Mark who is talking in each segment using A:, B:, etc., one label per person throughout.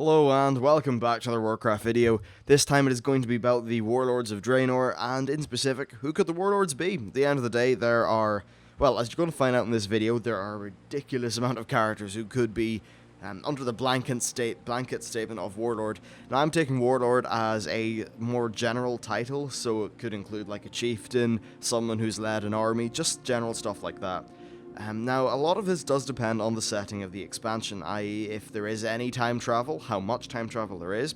A: Hello and welcome back to another Warcraft video. This time it is going to be about the Warlords of Draenor, and in specific, who could the Warlords be? At the end of the day, there are, well, as you're going to find out in this video, there are a ridiculous amount of characters who could be under the blanket statement of Warlord. Now I'm taking Warlord as a more general title, so it could include like a chieftain, someone who's led an army, just general stuff like that. Now, a lot of this does depend on the setting of the expansion, i.e. if there is any time travel, how much time travel there is,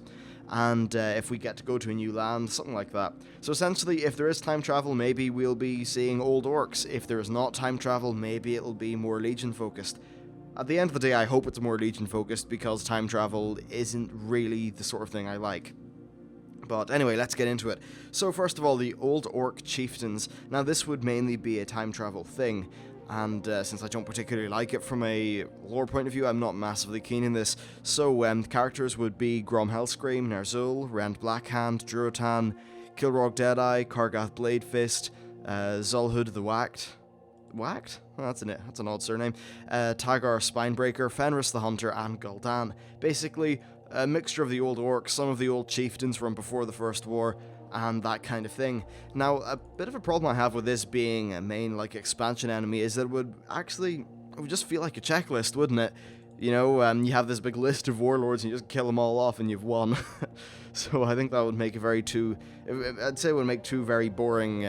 A: and if we get to go to a new land, something like that. So essentially, if there is time travel, maybe we'll be seeing old orcs. If there is not time travel, maybe it'll be more Legion focused. At the end of the day, I hope it's more Legion focused, because time travel isn't really the sort of thing I like. But anyway, let's get into it. So first of all, the old Orc Chieftains. Now this would mainly be a time travel thing, and since I don't particularly like it from a lore point of view, I'm not massively keen in this. So the characters would be Grom Hellscream, Ner'zhul, Rend Blackhand, Durotan, Kilrog Deadeye, Kargath Bladefist, Zulhud the Whacked. Whacked? Oh, that's an odd surname. Tagar Spinebreaker, Fenris the Hunter, and Gul'dan. Basically, a mixture of the old orcs, some of the old chieftains from before the First War, and that kind of thing. Now, a bit of a problem I have with this being a main, expansion enemy is that it would just feel like a checklist, wouldn't it? You know, you have this big list of warlords and you just kill them all off and you've won. So I think that would make I'd say it would make two very boring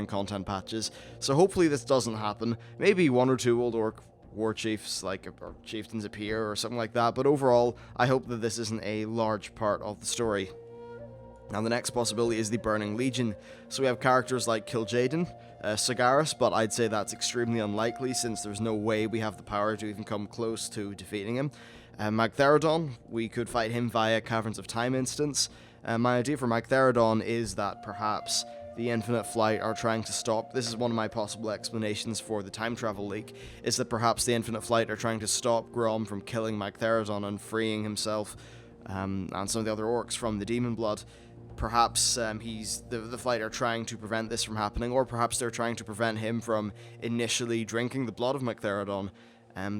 A: content patches. So hopefully this doesn't happen. Maybe one or two old orc war chiefs, or chieftains appear or something like that, but overall, I hope that this isn't a large part of the story. Now the next possibility is the Burning Legion. So we have characters like Kil'jaeden, Sagaris, but I'd say that's extremely unlikely since there's no way we have the power to even come close to defeating him. Magtheridon, we could fight him via Caverns of Time instance. My idea for Magtheridon is that perhaps the Infinite Flight are trying to stop. This is one of my possible explanations for the time travel leak, is that perhaps the Infinite Flight are trying to stop Grom from killing Magtheridon and freeing himself and some of the other orcs from the demon blood. Perhaps the Flight are trying to prevent this from happening, or perhaps they're trying to prevent him from initially drinking the blood of Magtheridon,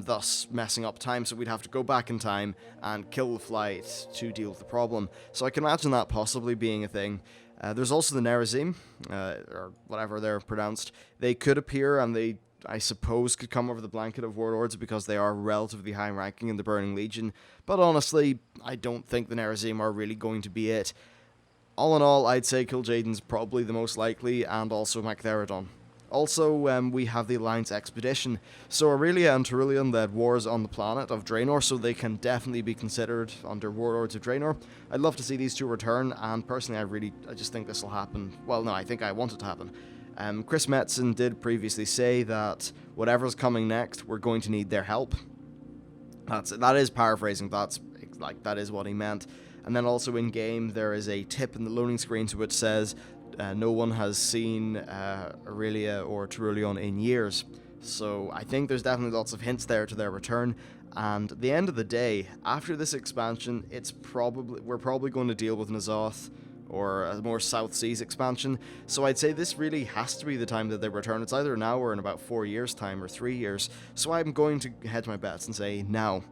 A: thus messing up time, so we'd have to go back in time and kill the Flight to deal with the problem. So I can imagine that possibly being a thing. There's also the Nerazim, or whatever they're pronounced. They could appear, and they, I suppose, could come over the blanket of Warlords because they are relatively high ranking in the Burning Legion, but honestly, I don't think the Nerazim are really going to be it. All in all, I'd say Kil'jaeden's probably the most likely, and also Magtheridon. Also, we have the Alliance Expedition. So Aurelia and Terulian led wars on the planet of Draenor, so they can definitely be considered under Warlords of Draenor. I'd love to see these two return, and personally I just think this will happen. Well, no, I think I want it to happen. Chris Metzen did previously say that whatever's coming next, we're going to need their help. That is paraphrasing, that is what he meant. And then also in-game, there is a tip in the loading screen to which says, no one has seen Aurelia or Terulian in years. So I think there's definitely lots of hints there to their return. And at the end of the day, after this expansion, we're probably going to deal with N'Zoth or a more South Seas expansion. So I'd say this really has to be the time that they return. It's either now or in about 4 years' time or 3 years. So I'm going to hedge my bets and say now.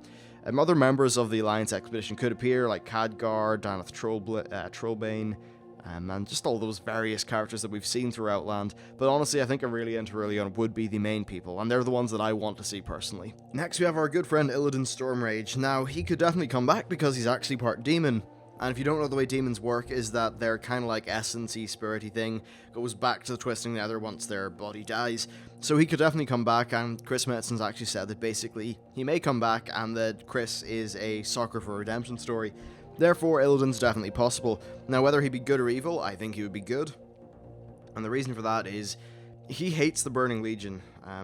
A: Other members of the Alliance Expedition could appear, like Khadgar, Danath Trollbane, and just all those various characters that we've seen throughout Land, but honestly I think Aurelia and Terulian would be the main people, and they're the ones that I want to see personally. Next we have our good friend Illidan Stormrage. Now he could definitely come back because he's actually part demon. And if you don't know, the way demons work is that they're kind of like essence-y, spirity thing, goes back to the Twisting Nether once their body dies. So he could definitely come back, and Chris Metzen's actually said that basically he may come back and that Chris is a sucker for a redemption story. Therefore, Illidan's definitely possible. Now, whether he'd be good or evil, I think he would be good. And the reason for that is he hates the Burning Legion.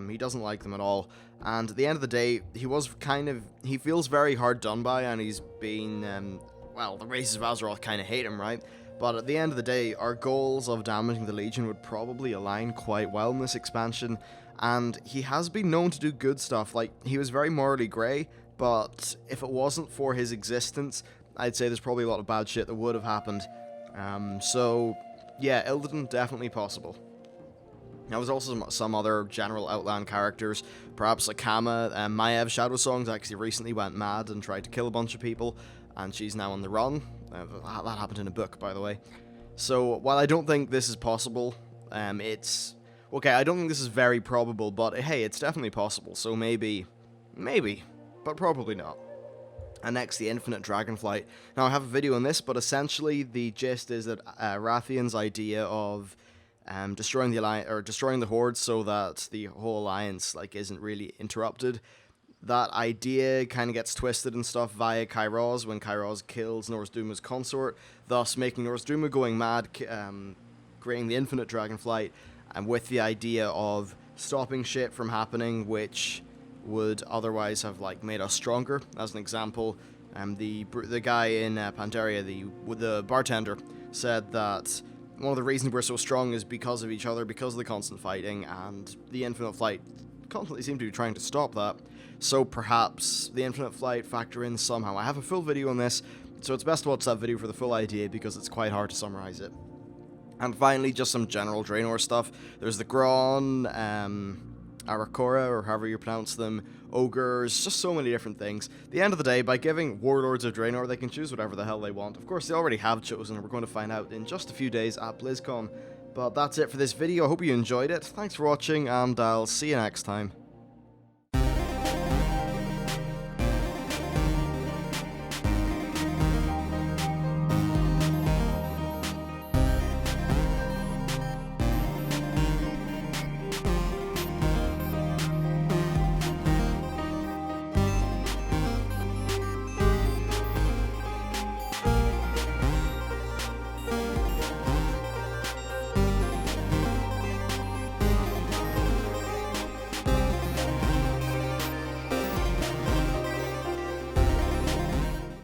A: He doesn't like them at all. And at the end of the day, he feels very hard done by, and he's been, well, the races of Azeroth kind of hate him, right? But at the end of the day, our goals of damaging the Legion would probably align quite well in this expansion, and he has been known to do good stuff. Like, he was very morally grey, but if it wasn't for his existence, I'd say there's probably a lot of bad shit that would have happened. So, yeah, Illidan, definitely possible. There was also some other general Outland characters, perhaps like Kama. Maiev Shadowsong's actually recently went mad and tried to kill a bunch of people, and she's now on the run. That happened in a book, by the way. So, while I don't think this is possible, it's... Okay, I don't think this is very probable, but hey, it's definitely possible, so maybe, but probably not. And next, the Infinite Dragonflight. Now, I have a video on this, but essentially the gist is that Rathian's idea of destroying the alliance, or destroying the Horde so that the whole alliance like isn't really interrupted, that idea kind of gets twisted and stuff via Kairos when Kairos kills Nozdruma's consort, thus making Nozdruma going mad, creating the Infinite Dragonflight, and with the idea of stopping shit from happening, which would otherwise have like made us stronger. As an example, the guy in Pandaria, the bartender, said that one of the reasons we're so strong is because of each other, because of the constant fighting, and the Infinite Flight constantly seem to be trying to stop that. So perhaps the Infinite Flight factor in somehow. I have a full video on this, so it's best to watch that video for the full idea because it's quite hard to summarize it. And finally, just some general Draenor stuff. There's the Gron, Arakora, or however you pronounce them, ogres, just so many different things. At the end of the day, by giving Warlords of Draenor, they can choose whatever the hell they want. Of course, they already have chosen, and we're going to find out in just a few days at BlizzCon. But that's it for this video. I hope you enjoyed it. Thanks for watching, and I'll see you next time.